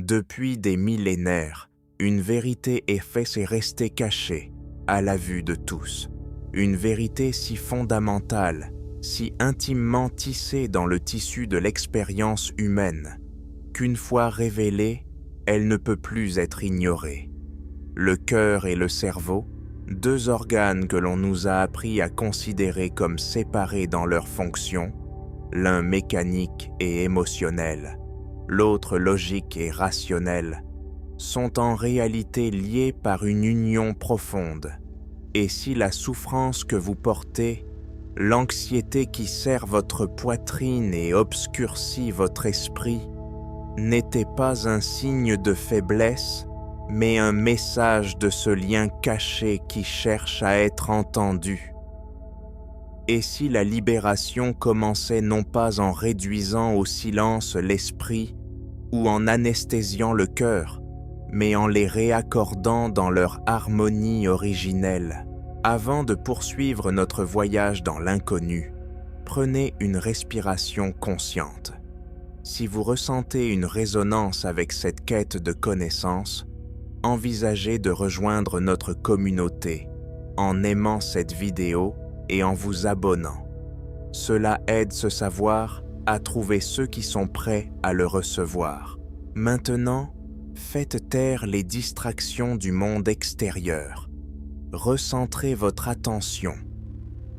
Depuis des millénaires, une vérité est restée cachée à la vue de tous. Une vérité si fondamentale, si intimement tissée dans le tissu de l'expérience humaine, qu'une fois révélée, elle ne peut plus être ignorée. Le cœur et le cerveau, deux organes que l'on nous a appris à considérer comme séparés dans leurs fonctions, l'un mécanique et émotionnel, l'autre logique et rationnel, sont en réalité liés par une union profonde. Et si la souffrance que vous portez, l'anxiété qui serre votre poitrine et obscurcit votre esprit, n'était pas un signe de faiblesse, mais un message de ce lien caché qui cherche à être entendu. Et si la libération commençait non pas en réduisant au silence l'esprit ou en anesthésiant le cœur, mais en les réaccordant dans leur harmonie originelle. Avant de poursuivre notre voyage dans l'inconnu, prenez une respiration consciente. Si vous ressentez une résonance avec cette quête de connaissance, envisagez de rejoindre notre communauté en aimant cette vidéo et en vous abonnant. Cela aide ce savoir à trouver ceux qui sont prêts à le recevoir. Maintenant, faites taire les distractions du monde extérieur. Recentrez votre attention.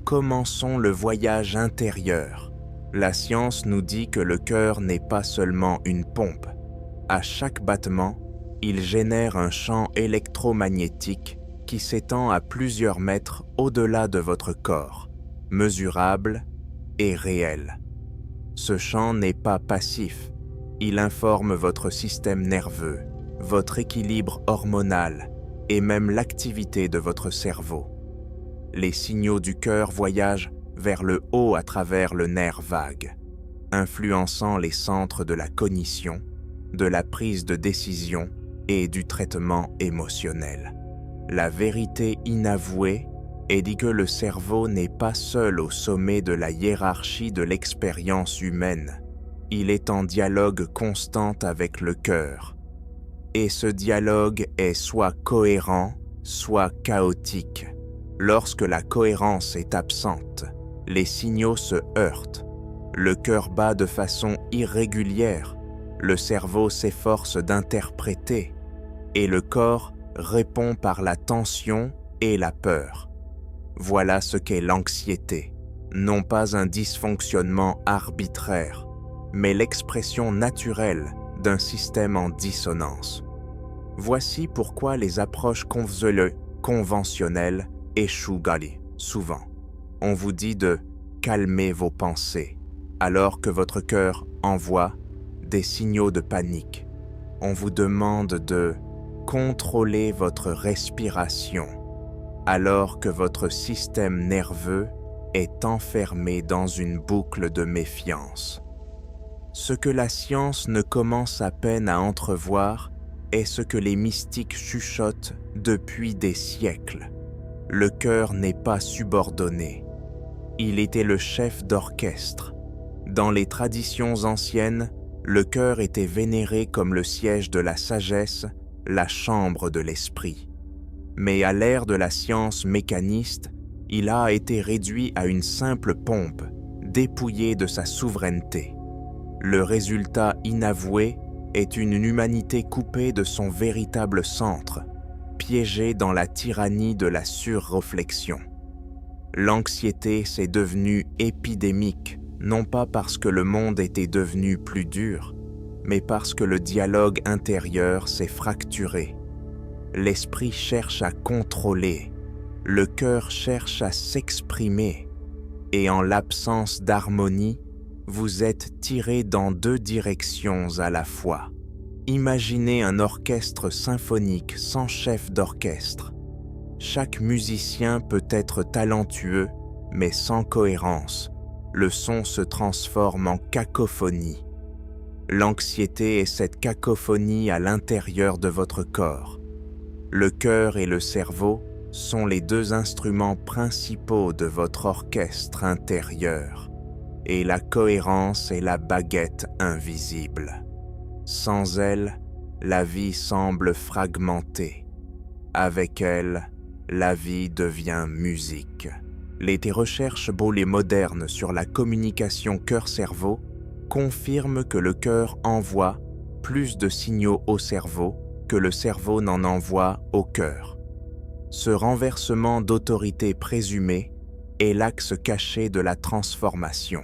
Commençons le voyage intérieur. La science nous dit que le cœur n'est pas seulement une pompe. À chaque battement, il génère un champ électromagnétique qui s'étend à plusieurs mètres au-delà de votre corps, mesurable et réel. Ce champ n'est pas passif. Il informe votre système nerveux, votre équilibre hormonal et même l'activité de votre cerveau. Les signaux du cœur voyagent vers le haut à travers le nerf vague, influençant les centres de la cognition, de la prise de décision et du traitement émotionnel. La vérité inavouée est dit que le cerveau n'est pas seul au sommet de la hiérarchie de l'expérience humaine. Il est en dialogue constant avec le cœur. Et ce dialogue est soit cohérent, soit chaotique. Lorsque la cohérence est absente, les signaux se heurtent. Le cœur bat de façon irrégulière. Le cerveau s'efforce d'interpréter. Et le corps répond par la tension et la peur. Voilà ce qu'est l'anxiété. Non pas un dysfonctionnement arbitraire, mais l'expression naturelle d'un système en dissonance. Voici pourquoi les approches conventionnelles échouent souvent. On vous dit de calmer vos pensées, alors que votre cœur envoie des signaux de panique. On vous demande de contrôler votre respiration, alors que votre système nerveux est enfermé dans une boucle de méfiance. Ce que la science ne commence à peine à entrevoir est ce que les mystiques chuchotent depuis des siècles. Le cœur n'est pas subordonné. Il était le chef d'orchestre. Dans les traditions anciennes, le cœur était vénéré comme le siège de la sagesse, la chambre de l'esprit. Mais à l'ère de la science mécaniste, il a été réduit à une simple pompe, dépouillé de sa souveraineté. Le résultat inavoué est une humanité coupée de son véritable centre, piégée dans la tyrannie de la surréflexion. L'anxiété s'est devenue épidémique, non pas parce que le monde était devenu plus dur, mais parce que le dialogue intérieur s'est fracturé. L'esprit cherche à contrôler, le cœur cherche à s'exprimer, et en l'absence d'harmonie, vous êtes tiré dans deux directions à la fois. Imaginez un orchestre symphonique sans chef d'orchestre. Chaque musicien peut être talentueux, mais sans cohérence. Le son se transforme en cacophonie. L'anxiété est cette cacophonie à l'intérieur de votre corps. Le cœur et le cerveau sont les deux instruments principaux de votre orchestre intérieur. Et la cohérence est la baguette invisible. Sans elle, la vie semble fragmentée. Avec elle, la vie devient musique. Les recherches et modernes sur la communication cœur-cerveau confirment que le cœur envoie plus de signaux au cerveau que le cerveau n'en envoie au cœur. Ce renversement d'autorité présumée est l'axe caché de la transformation.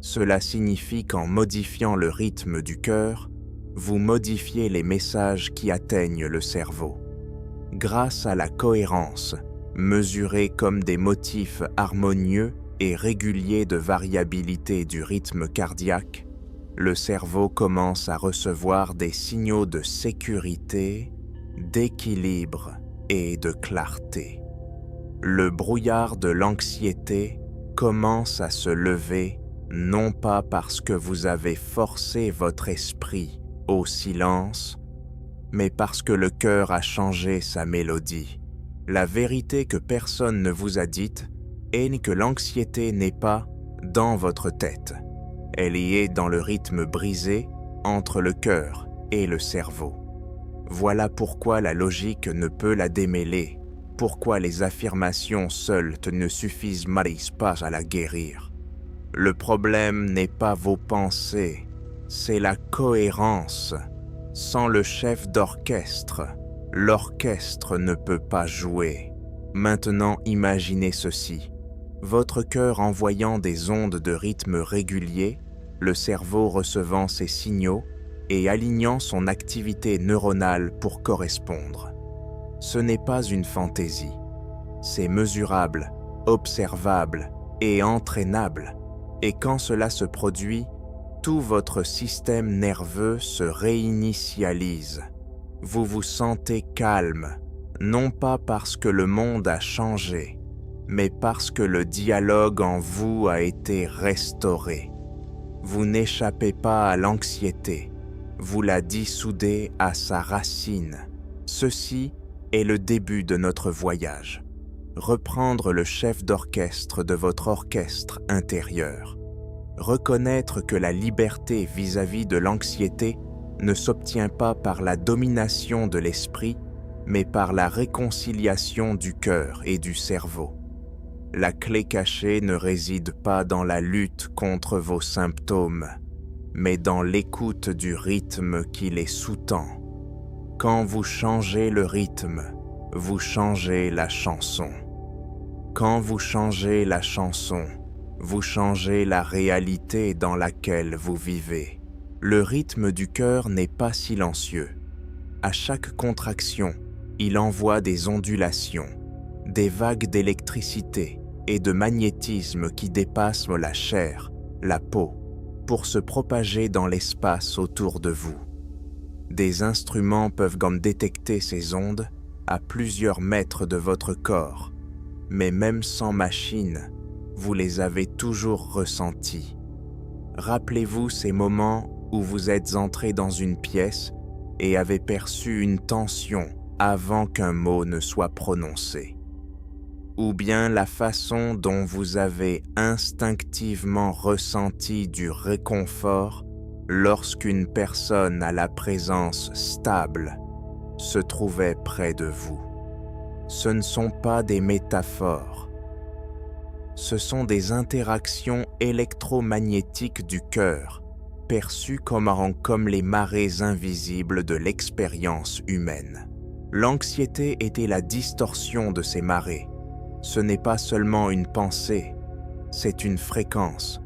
Cela signifie qu'en modifiant le rythme du cœur, vous modifiez les messages qui atteignent le cerveau. Grâce à la cohérence, mesurée comme des motifs harmonieux et réguliers de variabilité du rythme cardiaque, le cerveau commence à recevoir des signaux de sécurité, d'équilibre et de clarté. Le brouillard de l'anxiété commence à se lever, non pas parce que vous avez forcé votre esprit au silence, mais parce que le cœur a changé sa mélodie. La vérité que personne ne vous a dite est que l'anxiété n'est pas dans votre tête. Elle y est dans le rythme brisé entre le cœur et le cerveau. Voilà pourquoi la logique ne peut la démêler, pourquoi les affirmations seules ne suffisent pas à la guérir. Le problème n'est pas vos pensées, c'est la cohérence. Sans le chef d'orchestre, l'orchestre ne peut pas jouer. Maintenant, imaginez ceci. Votre cœur envoyant des ondes de rythme régulier, le cerveau recevant ces signaux et alignant son activité neuronale pour correspondre. Ce n'est pas une fantaisie. C'est mesurable, observable et entraînable. Et quand cela se produit, tout votre système nerveux se réinitialise. Vous vous sentez calme, non pas parce que le monde a changé, mais parce que le dialogue en vous a été restauré. Vous n'échappez pas à l'anxiété, vous la dissoudez à sa racine. Ceci est le début de notre voyage. Reprendre le chef d'orchestre de votre orchestre intérieur. Reconnaître que la liberté vis-à-vis de l'anxiété ne s'obtient pas par la domination de l'esprit, mais par la réconciliation du cœur et du cerveau. La clé cachée ne réside pas dans la lutte contre vos symptômes, mais dans l'écoute du rythme qui les sous-tend. Quand vous changez le rythme, vous changez la chanson. Quand vous changez la chanson, vous changez la réalité dans laquelle vous vivez. Le rythme du cœur n'est pas silencieux. À chaque contraction, il envoie des ondulations, des vagues d'électricité et de magnétisme qui dépassent la chair, la peau, pour se propager dans l'espace autour de vous. Des instruments peuvent détecter ces ondes à plusieurs mètres de votre corps, mais même sans machine, vous les avez toujours ressentis. Rappelez-vous ces moments où vous êtes entré dans une pièce et avez perçu une tension avant qu'un mot ne soit prononcé. Ou bien la façon dont vous avez instinctivement ressenti du réconfort lorsqu'une personne à la présence stable se trouvait près de vous. Ce ne sont pas des métaphores. Ce sont des interactions électromagnétiques du cœur, perçues comme les marées invisibles de l'expérience humaine. L'anxiété était la distorsion de ces marées. Ce n'est pas seulement une pensée, c'est une fréquence.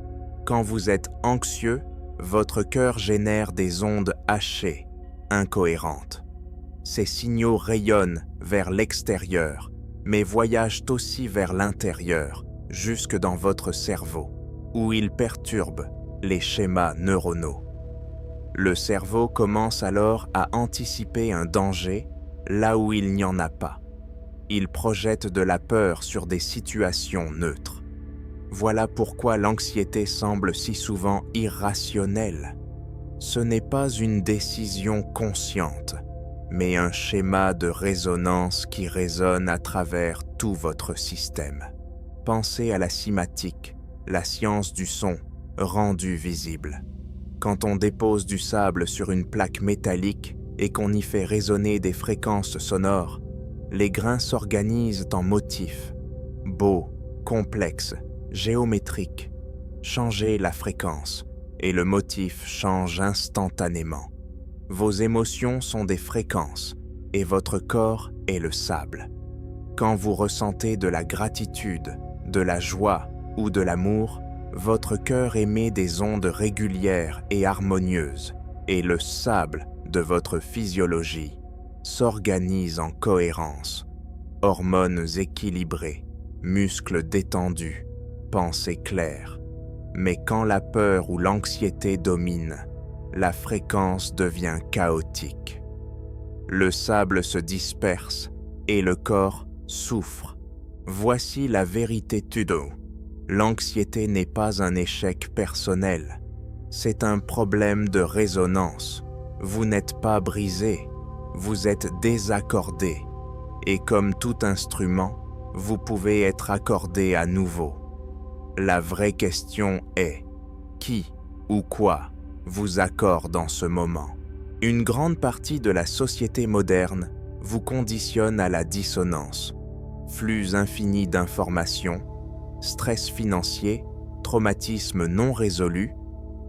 Quand vous êtes anxieux, votre cœur génère des ondes hachées, incohérentes. Ces signaux rayonnent vers l'extérieur, mais voyagent aussi vers l'intérieur, jusque dans votre cerveau, où ils perturbent les schémas neuronaux. Le cerveau commence alors à anticiper un danger là où il n'y en a pas. Il projette de la peur sur des situations neutres. Voilà pourquoi l'anxiété semble si souvent irrationnelle. Ce n'est pas une décision consciente, mais un schéma de résonance qui résonne à travers tout votre système. Pensez à la cymatique, la science du son, rendue visible. Quand on dépose du sable sur une plaque métallique, et qu'on y fait résonner des fréquences sonores, les grains s'organisent en motifs, beaux, complexes, géométriques. Changez la fréquence et le motif change instantanément. Vos émotions sont des fréquences et votre corps est le sable. Quand vous ressentez de la gratitude, de la joie ou de l'amour, votre cœur émet des ondes régulières et harmonieuses et le sable de votre physiologie s'organise en cohérence. Hormones équilibrées, muscles détendus, pensées claires. Mais quand la peur ou l'anxiété domine, la fréquence devient chaotique. Le sable se disperse et le corps souffre. Voici la vérité Tudo. L'anxiété n'est pas un échec personnel, c'est un problème de résonance. Vous n'êtes pas brisé, vous êtes désaccordé. Et comme tout instrument, vous pouvez être accordé à nouveau. La vraie question est, qui ou quoi vous accorde en ce moment? Une grande partie de la société moderne vous conditionne à la dissonance. Flux infini d'informations, stress financier, traumatisme non résolu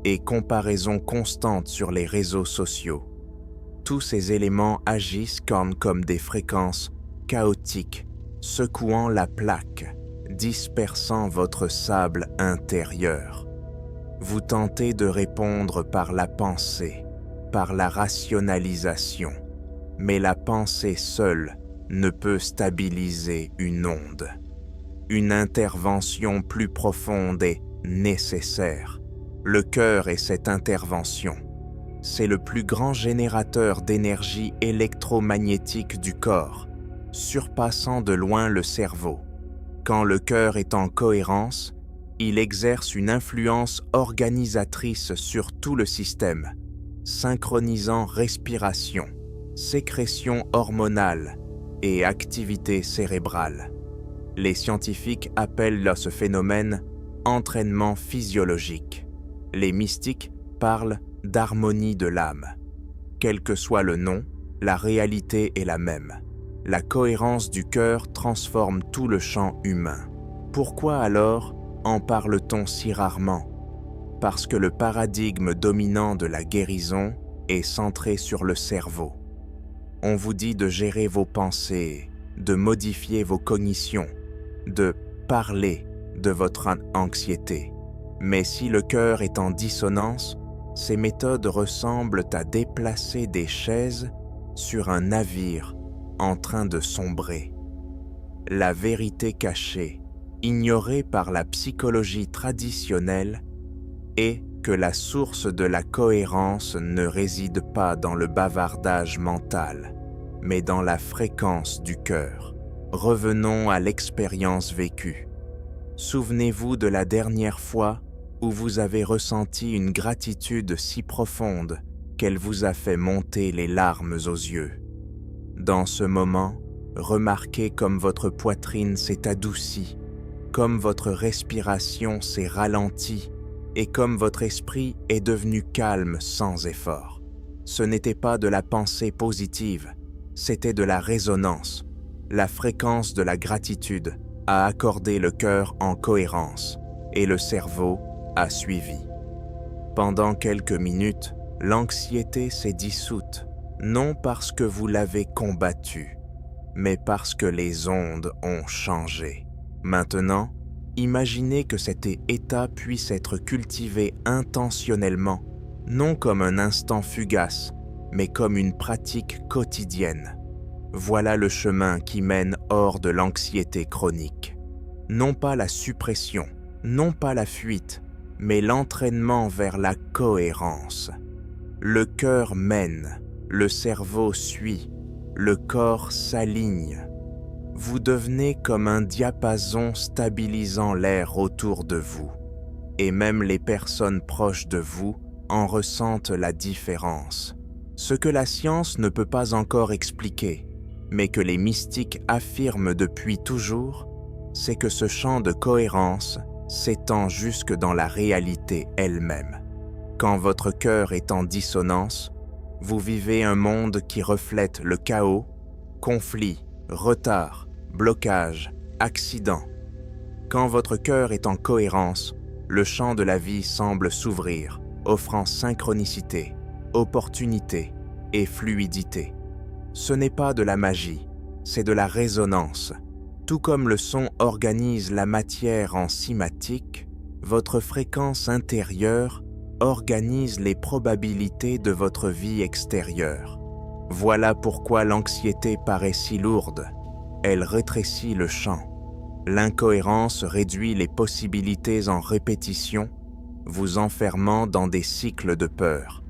et comparaison constante sur les réseaux sociaux. Tous ces éléments agissent comme des fréquences chaotiques, secouant la plaque, dispersant votre sable intérieur. Vous tentez de répondre par la pensée, par la rationalisation, mais la pensée seule ne peut stabiliser une onde. Une intervention plus profonde est nécessaire. Le cœur est cette intervention. C'est le plus grand générateur d'énergie électromagnétique du corps, surpassant de loin le cerveau. Quand le cœur est en cohérence, il exerce une influence organisatrice sur tout le système, synchronisant respiration, sécrétion hormonale et activité cérébrale. Les scientifiques appellent ce phénomène entraînement physiologique. Les mystiques parlent d'harmonie de l'âme. Quel que soit le nom, la réalité est la même. La cohérence du cœur transforme tout le champ humain. Pourquoi alors en parle-t-on si rarement? Parce que le paradigme dominant de la guérison est centré sur le cerveau. On vous dit de gérer vos pensées, de modifier vos cognitions, de parler de votre anxiété. Mais si le cœur est en dissonance, ces méthodes ressemblent à déplacer des chaises sur un navire en train de sombrer. La vérité cachée, ignorée par la psychologie traditionnelle, est que la source de la cohérence ne réside pas dans le bavardage mental, mais dans la fréquence du cœur. Revenons à l'expérience vécue. Souvenez-vous de la dernière fois où vous avez ressenti une gratitude si profonde qu'elle vous a fait monter les larmes aux yeux. Dans ce moment, remarquez comme votre poitrine s'est adoucie, comme votre respiration s'est ralentie et comme votre esprit est devenu calme sans effort. Ce n'était pas de la pensée positive, c'était de la résonance. La fréquence de la gratitude a accordé le cœur en cohérence et le cerveau a suivi. Pendant quelques minutes, l'anxiété s'est dissoute, non parce que vous l'avez combattue, mais parce que les ondes ont changé. Maintenant, imaginez que cet état puisse être cultivé intentionnellement, non comme un instant fugace, mais comme une pratique quotidienne. Voilà le chemin qui mène hors de l'anxiété chronique. Non pas la suppression, non pas la fuite, mais l'entraînement vers la cohérence. Le cœur mène, le cerveau suit, le corps s'aligne. Vous devenez comme un diapason stabilisant l'air autour de vous, et même les personnes proches de vous en ressentent la différence. Ce que la science ne peut pas encore expliquer, mais que les mystiques affirment depuis toujours, c'est que ce champ de cohérence s'étend jusque dans la réalité elle-même. Quand votre cœur est en dissonance, Vous vivez un monde qui reflète le chaos, conflits, retards, blocages, accidents. Quand votre cœur est en cohérence, le champ de la vie semble s'ouvrir, offrant synchronicité, opportunité et fluidité. Ce n'est pas de la magie, c'est de la résonance. Tout comme le son organise la matière en cymatique, votre fréquence intérieure organise les probabilités de votre vie extérieure. Voilà pourquoi l'anxiété paraît si lourde. Elle rétrécit le champ. L'incohérence réduit les possibilités en répétition, vous enfermant dans des cycles de peur.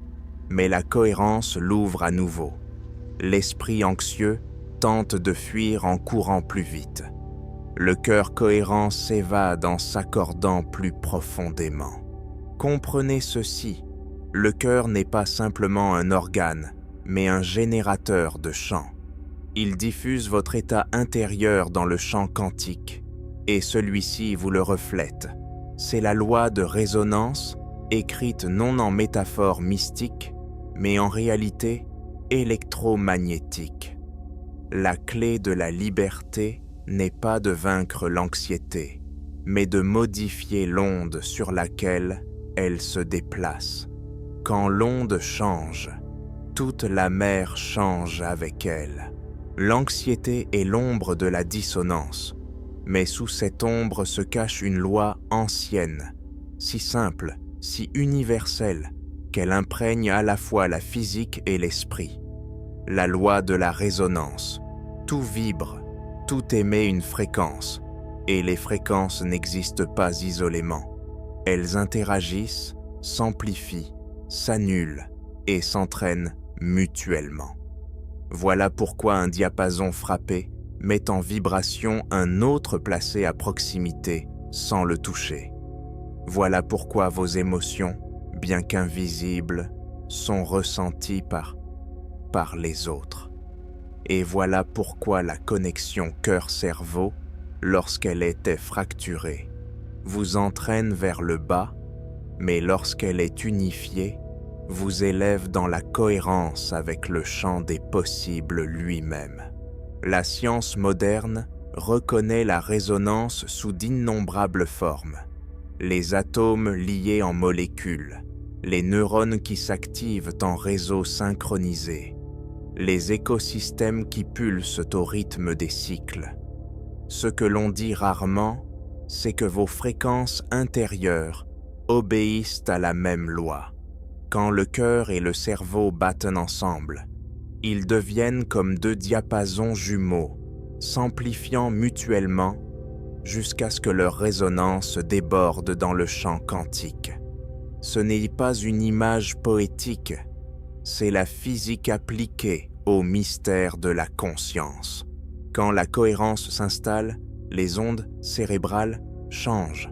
Mais la cohérence l'ouvre à nouveau. L'esprit anxieux tente de fuir en courant plus vite. Le cœur cohérent s'évade en s'accordant plus profondément. Comprenez ceci, le cœur n'est pas simplement un organe, mais un générateur de chant. Il diffuse votre état intérieur dans le champ quantique, et celui-ci vous le reflète. C'est la loi de résonance, écrite non en métaphore mystique, mais en réalité électromagnétique. La clé de la liberté n'est pas de vaincre l'anxiété, mais de modifier l'onde sur laquelle elle se déplace. Quand l'onde change, toute la mer change avec elle. L'anxiété est l'ombre de la dissonance, mais sous cette ombre se cache une loi ancienne, si simple, si universelle, qu'elle imprègne à la fois la physique et l'esprit. La loi de la résonance. Tout vibre, tout émet une fréquence, et les fréquences n'existent pas isolément. Elles interagissent, s'amplifient, s'annulent et s'entraînent mutuellement. Voilà pourquoi un diapason frappé met en vibration un autre placé à proximité sans le toucher. Voilà pourquoi vos émotions, bien qu'invisibles, sont ressenties par les autres. Et voilà pourquoi la connexion cœur-cerveau, lorsqu'elle était fracturée, vous entraîne vers le bas, mais lorsqu'elle est unifiée, vous élève dans la cohérence avec le champ des possibles lui-même. La science moderne reconnaît la résonance sous d'innombrables formes. Les atomes liés en molécules, les neurones qui s'activent en réseaux synchronisés, les écosystèmes qui pulsent au rythme des cycles. Ce que l'on dit rarement, c'est que vos fréquences intérieures obéissent à la même loi. Quand le cœur et le cerveau battent ensemble, ils deviennent comme deux diapasons jumeaux, s'amplifiant mutuellement jusqu'à ce que leur résonance déborde dans le champ quantique. Ce n'est pas une image poétique, c'est la physique appliquée au mystère de la conscience. Quand la cohérence s'installe, les ondes cérébrales changent.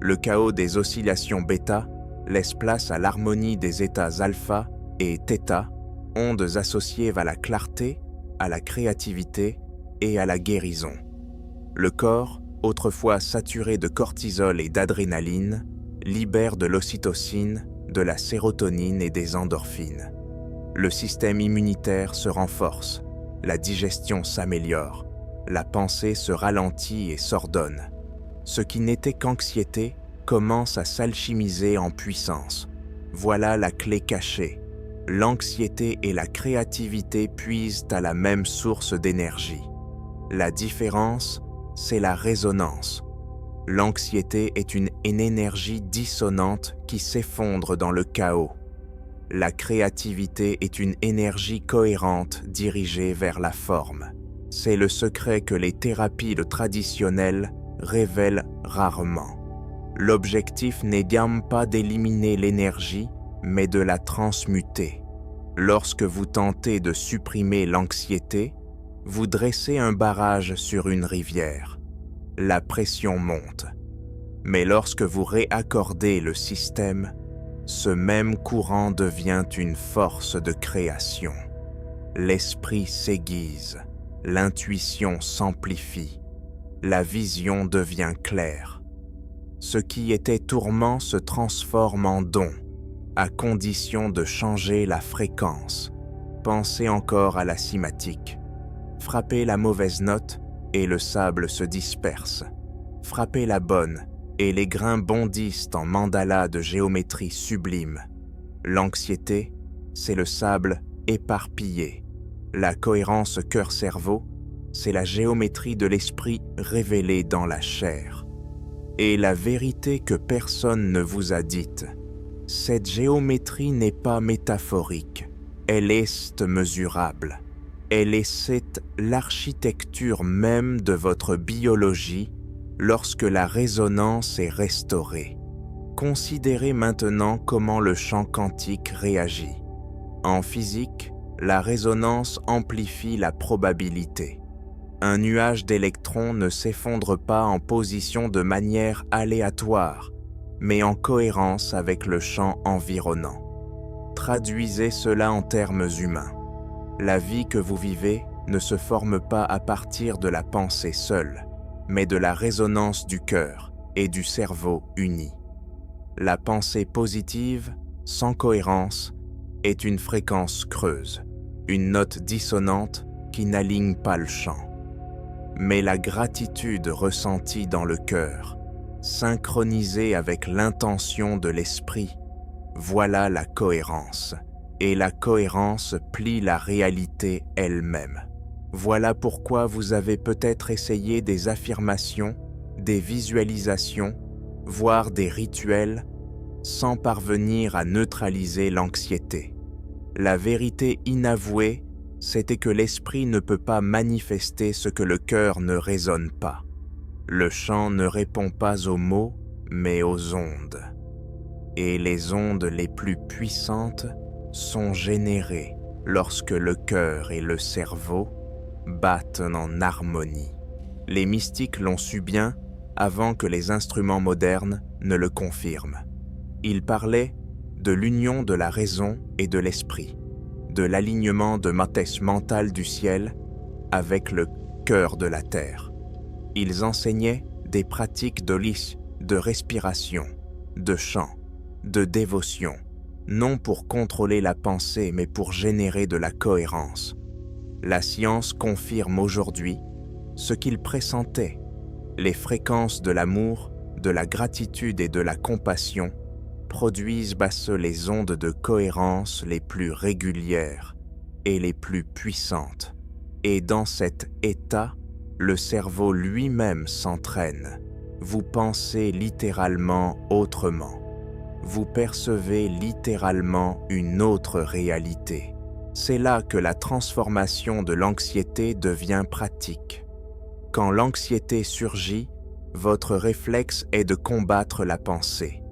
Le chaos des oscillations bêta laisse place à l'harmonie des états alpha et θ, ondes associées à la clarté, à la créativité et à la guérison. Le corps, autrefois saturé de cortisol et d'adrénaline, libère de l'ocytocine, de la sérotonine et des endorphines. Le système immunitaire se renforce, la digestion s'améliore, la pensée se ralentit et s'ordonne. Ce qui n'était qu'anxiété commence à s'alchimiser en puissance. Voilà la clé cachée. L'anxiété et la créativité puisent à la même source d'énergie. La différence, c'est la résonance. L'anxiété est une énergie dissonante qui s'effondre dans le chaos. La créativité est une énergie cohérente dirigée vers la forme. C'est le secret que les thérapies traditionnelles révèlent rarement. L'objectif n'est bien pas d'éliminer l'énergie, mais de la transmuter. Lorsque vous tentez de supprimer l'anxiété, vous dressez un barrage sur une rivière. La pression monte. Mais lorsque vous réaccordez le système, ce même courant devient une force de création. L'esprit s'aiguise, l'intuition s'amplifie, la vision devient claire. Ce qui était tourment se transforme en don, à condition de changer la fréquence. pensez encore à la cimatique. Frappez la mauvaise note et le sable se disperse. Frappez la bonne et les grains bondissent en mandala de géométrie sublime. L'anxiété, c'est le sable éparpillé. La cohérence cœur-cerveau, c'est la géométrie de l'esprit révélée dans la chair. Et la vérité que personne ne vous a dite, cette géométrie n'est pas métaphorique, elle est mesurable. Elle est l'architecture même de votre biologie lorsque la résonance est restaurée. Considérez maintenant comment le champ quantique réagit. En physique, la résonance amplifie la probabilité. Un nuage d'électrons ne s'effondre pas en position de manière aléatoire, mais en cohérence avec le champ environnant. Traduisez cela en termes humains. La vie que vous vivez ne se forme pas à partir de la pensée seule, mais de la résonance du cœur et du cerveau unis. La pensée positive, sans cohérence, est une fréquence creuse, une note dissonante qui n'aligne pas le chant. Mais la gratitude ressentie dans le cœur, synchronisée avec l'intention de l'esprit, voilà la cohérence. Et la cohérence plie la réalité elle-même. Voilà pourquoi vous avez peut-être essayé des affirmations, des visualisations, voire des rituels, sans parvenir à neutraliser l'anxiété. La vérité inavouée, c'était que l'esprit ne peut pas manifester ce que le cœur ne résonne pas. Le chant ne répond pas aux mots, mais aux ondes. Et les ondes les plus puissantes sont générées lorsque le cœur et le cerveau battent en harmonie. Les mystiques l'ont su bien avant que les instruments modernes ne le confirment. Ils parlaient de l'union de la raison et de l'esprit, de l'alignement de mathès mentale du ciel avec le cœur de la terre. Ils enseignaient des pratiques d'holisme, de respiration, de chant, de dévotion, non pour contrôler la pensée, mais pour générer de la cohérence. La science confirme aujourd'hui ce qu'ils pressentaient. Les fréquences de l'amour, de la gratitude et de la compassion produisent les ondes de cohérence les plus régulières et les plus puissantes. Et dans cet état, le cerveau lui-même s'entraîne. Vous pensez littéralement autrement. Vous percevez littéralement une autre réalité. C'est là que la transformation de l'anxiété devient pratique. Quand l'anxiété surgit, votre réflexe est de combattre la pensée.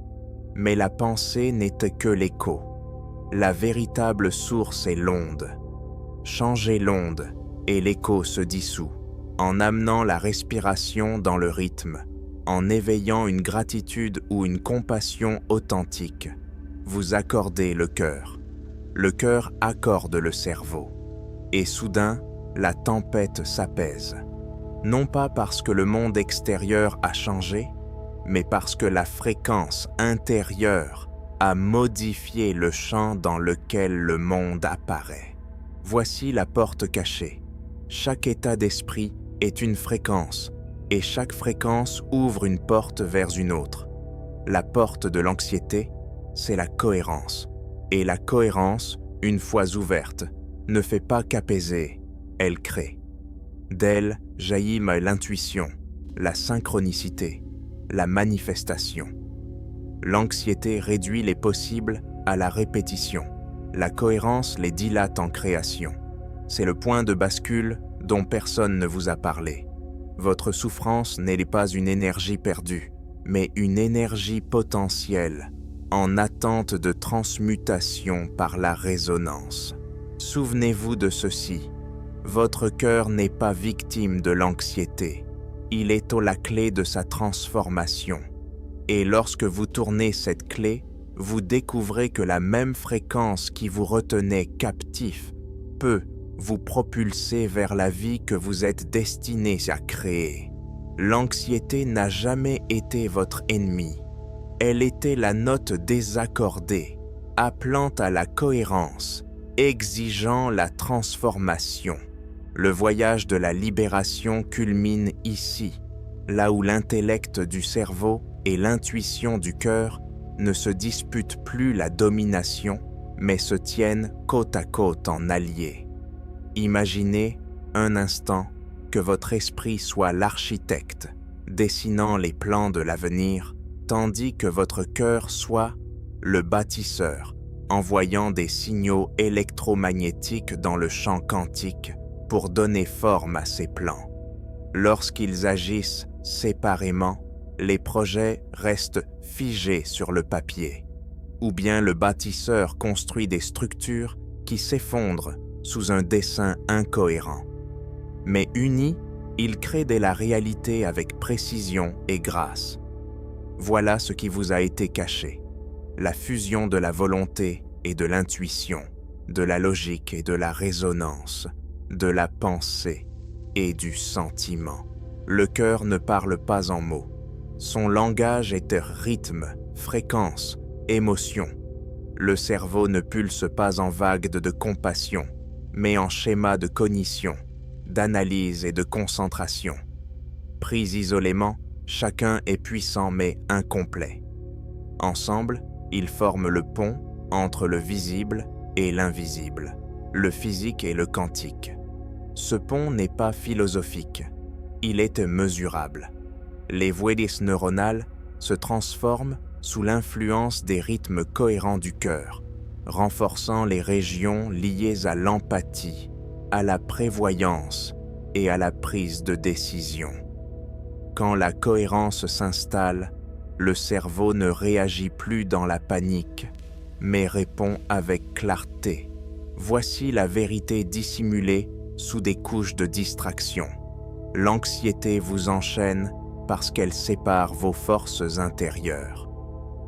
Mais la pensée n'est que l'écho. La véritable source est l'onde. Changez l'onde et l'écho se dissout, en amenant la respiration dans le rythme, en éveillant une gratitude ou une compassion authentique. Vous accordez le cœur. Le cœur accorde le cerveau. Et soudain, la tempête s'apaise. Non pas parce que le monde extérieur a changé, mais parce que la fréquence intérieure a modifié le champ dans lequel le monde apparaît. Voici la porte cachée. Chaque état d'esprit est une fréquence, et chaque fréquence ouvre une porte vers une autre. La porte de l'anxiété, c'est la cohérence. Et la cohérence, une fois ouverte, ne fait pas qu'apaiser, elle crée. D'elle jaillit l'intuition, la synchronicité, la manifestation. L'anxiété réduit les possibles à la répétition. La cohérence les dilate en création. C'est le point de bascule dont personne ne vous a parlé. Votre souffrance n'est pas une énergie perdue, mais une énergie potentielle, en attente de transmutation par la résonance. Souvenez-vous de ceci. Votre cœur n'est pas victime de l'anxiété. Il est la clé de sa transformation. Et lorsque vous tournez cette clé, vous découvrez que la même fréquence qui vous retenait captif peut vous propulser vers la vie que vous êtes destiné à créer. L'anxiété n'a jamais été votre ennemi. Elle était la note désaccordée, appelant à la cohérence, exigeant la transformation. Le voyage de la libération culmine ici, là où l'intellect du cerveau et l'intuition du cœur ne se disputent plus la domination, mais se tiennent côte à côte en alliés. Imaginez un instant que votre esprit soit l'architecte, dessinant les plans de l'avenir, tandis que votre cœur soit le bâtisseur, envoyant des signaux électromagnétiques dans le champ quantique pour donner forme à ces plans. Lorsqu'ils agissent séparément, les projets restent figés sur le papier, ou bien le bâtisseur construit des structures qui s'effondrent sous un dessin incohérent. Mais unis, ils créent de la réalité avec précision et grâce. Voilà ce qui vous a été caché, la fusion de la volonté et de l'intuition, de la logique et de la résonance, de la pensée et du sentiment. Le cœur ne parle pas en mots. Son langage est rythme, fréquence, émotion. Le cerveau ne pulse pas en vagues de compassion, mais en schémas de cognition, d'analyse et de concentration. Pris isolément, chacun est puissant mais incomplet. Ensemble, ils forment le pont entre le visible et l'invisible, le physique et le quantique. Ce pont n'est pas philosophique, il est mesurable. Les voies neuronales se transforment sous l'influence des rythmes cohérents du cœur, renforçant les régions liées à l'empathie, à la prévoyance et à la prise de décision. Quand la cohérence s'installe, le cerveau ne réagit plus dans la panique, mais répond avec clarté. Voici la vérité dissimulée sous des couches de distraction. L'anxiété vous enchaîne parce qu'elle sépare vos forces intérieures.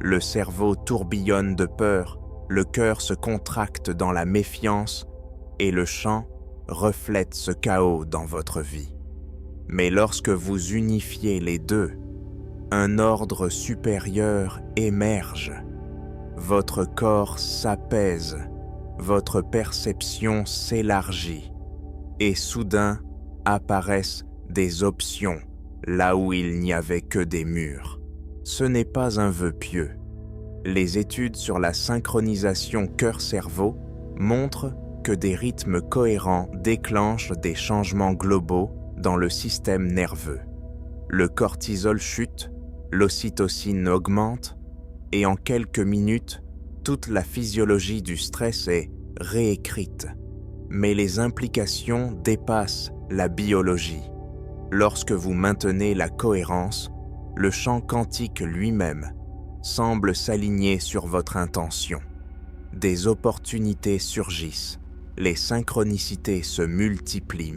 Le cerveau tourbillonne de peur, le cœur se contracte dans la méfiance et le chant reflète ce chaos dans votre vie. Mais lorsque vous unifiez les deux, un ordre supérieur émerge. Votre corps s'apaise, votre perception s'élargit et soudain apparaissent des options là où il n'y avait que des murs. Ce n'est pas un vœu pieux. Les études sur la synchronisation cœur-cerveau montrent que des rythmes cohérents déclenchent des changements globaux dans le système nerveux. Le cortisol chute, l'ocytocine augmente, et en quelques minutes, toute la physiologie du stress est réécrite. Mais les implications dépassent la biologie. Lorsque vous maintenez la cohérence, le champ quantique lui-même semble s'aligner sur votre intention. Des opportunités surgissent, les synchronicités se multiplient,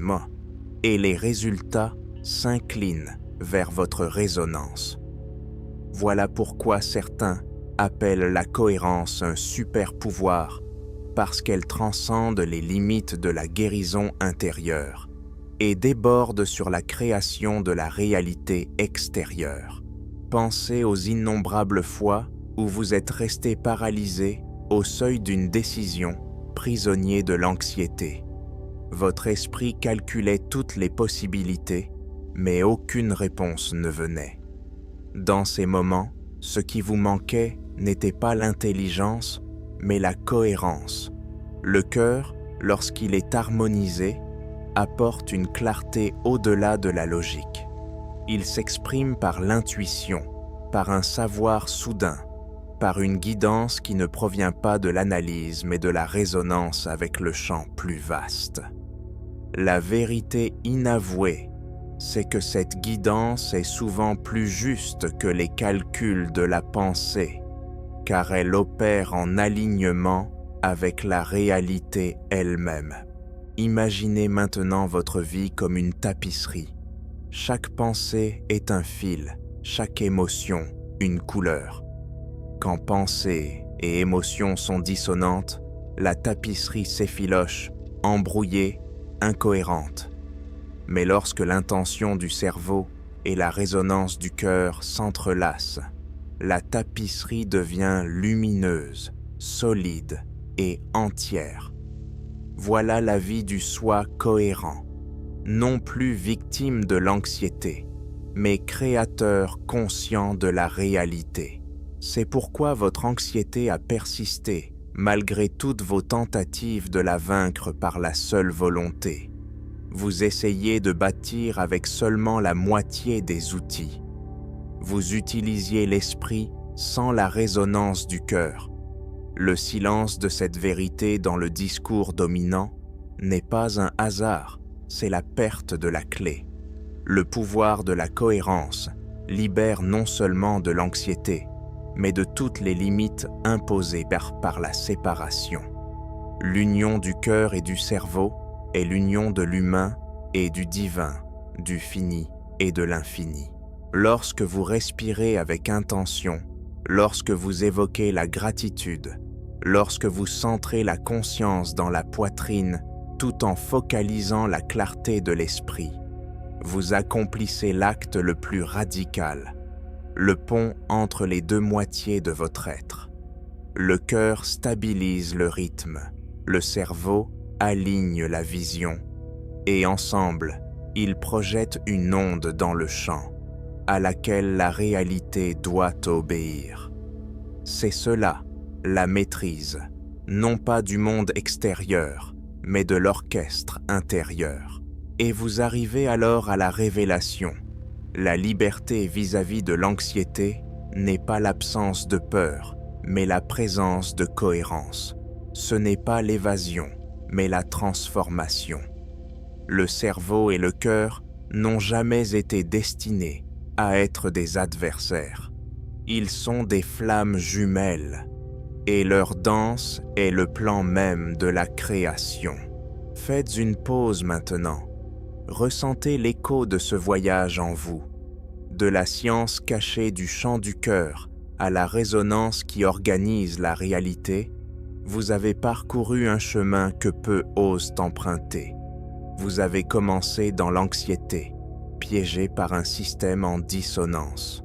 et les résultats s'inclinent vers votre résonance. Voilà pourquoi certains appellent la cohérence un super pouvoir, parce qu'elle transcende les limites de la guérison intérieure et déborde sur la création de la réalité extérieure. Pensez aux innombrables fois où vous êtes resté paralysé au seuil d'une décision, prisonnier de l'anxiété. Votre esprit calculait toutes les possibilités, mais aucune réponse ne venait. Dans ces moments, ce qui vous manquait n'était pas l'intelligence, mais la cohérence. Le cœur, lorsqu'il est harmonisé, apporte une clarté au-delà de la logique. Il s'exprime par l'intuition, par un savoir soudain, par une guidance qui ne provient pas de l'analyse mais de la résonance avec le champ plus vaste. La vérité inavouée, c'est que cette guidance est souvent plus juste que les calculs de la pensée, car elle opère en alignement avec la réalité elle-même. Imaginez maintenant votre vie comme une tapisserie. Chaque pensée est un fil, chaque émotion une couleur. Quand pensée et émotion sont dissonantes, la tapisserie s'effiloche, embrouillée, incohérente. Mais lorsque l'intention du cerveau et la résonance du cœur s'entrelacent, la tapisserie devient lumineuse, solide et entière. Voilà la vie du soi cohérent, non plus victime de l'anxiété, mais créateur conscient de la réalité. C'est pourquoi votre anxiété a persisté, malgré toutes vos tentatives de la vaincre par la seule volonté. Vous essayez de bâtir avec seulement la moitié des outils. Vous utilisiez l'esprit sans la résonance du cœur. Le silence de cette vérité dans le discours dominant n'est pas un hasard, c'est la perte de la clé. Le pouvoir de la cohérence libère non seulement de l'anxiété, mais de toutes les limites imposées par la séparation. L'union du cœur et du cerveau est l'union de l'humain et du divin, du fini et de l'infini. Lorsque vous respirez avec intention, lorsque vous évoquez la gratitude, lorsque vous centrez la conscience dans la poitrine tout en focalisant la clarté de l'esprit, vous accomplissez l'acte le plus radical, le pont entre les deux moitiés de votre être. Le cœur stabilise le rythme, le cerveau aligne la vision, et ensemble, ils projettent une onde dans le champ, à laquelle la réalité doit obéir. C'est cela, la maîtrise, non pas du monde extérieur, mais de l'orchestre intérieur. Et vous arrivez alors à la révélation. La liberté vis-à-vis de l'anxiété n'est pas l'absence de peur, mais la présence de cohérence. Ce n'est pas l'évasion, mais la transformation. Le cerveau et le cœur n'ont jamais été destinés à être des adversaires. Ils sont des flammes jumelles, et leur danse est le plan même de la création. Faites une pause maintenant. Ressentez l'écho de ce voyage en vous, de la science cachée du chant du cœur à la résonance qui organise la réalité. Vous avez parcouru un chemin que peu osent emprunter. Vous avez commencé dans l'anxiété, piégé par un système en dissonance.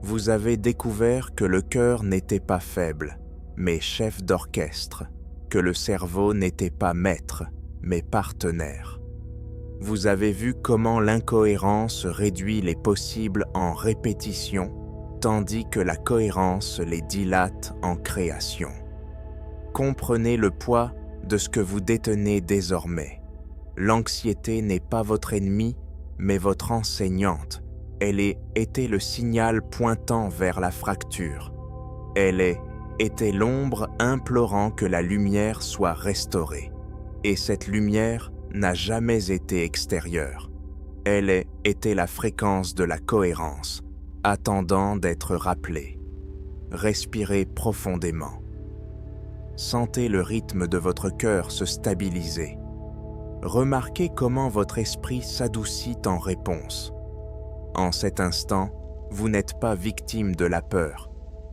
Vous avez découvert que le cœur n'était pas faible, mais chef d'orchestre, que le cerveau n'était pas maître, mais partenaire. Vous avez vu comment l'incohérence réduit les possibles en répétition, tandis que la cohérence les dilate en création. Comprenez le poids de ce que vous détenez désormais. L'anxiété n'est pas votre ennemie, mais votre enseignante. Elle était le signal pointant vers la fracture. Elle était l'ombre implorant que la lumière soit restaurée. Et cette lumière n'a jamais été extérieure. Elle était la fréquence de la cohérence, attendant d'être rappelée. Respirez profondément. Sentez le rythme de votre cœur se stabiliser. Remarquez comment votre esprit s'adoucit en réponse. En cet instant, vous n'êtes pas victime de la peur.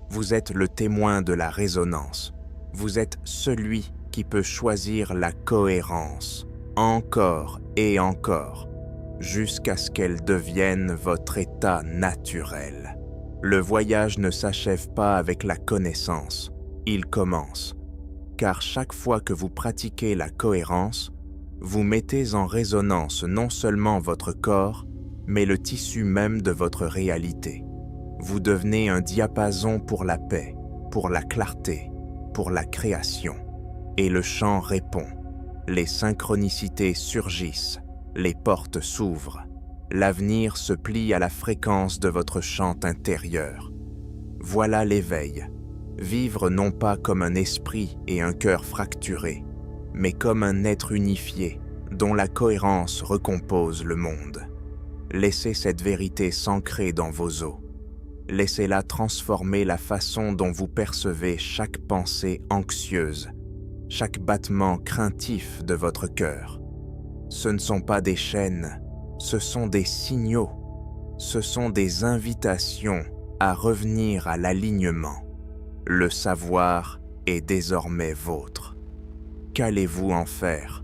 Vous êtes le témoin de la résonance. Vous êtes celui qui peut choisir la cohérence, encore et encore, jusqu'à ce qu'elle devienne votre état naturel. Le voyage ne s'achève pas avec la connaissance, il commence. Car chaque fois que vous pratiquez la cohérence, vous mettez en résonance non seulement votre corps, mais le tissu même de votre réalité. Vous devenez un diapason pour la paix, pour la clarté, pour la création. Et le chant répond. Les synchronicités surgissent, les portes s'ouvrent. L'avenir se plie à la fréquence de votre chant intérieur. Voilà l'éveil. Vivre non pas comme un esprit et un cœur fracturés, mais comme un être unifié dont la cohérence recompose le monde. Laissez cette vérité s'ancrer dans vos os. Laissez-la transformer la façon dont vous percevez chaque pensée anxieuse, chaque battement craintif de votre cœur. Ce ne sont pas des chaînes, ce sont des signaux, ce sont des invitations à revenir à l'alignement. Le savoir est désormais vôtre. Qu'allez-vous en faire ?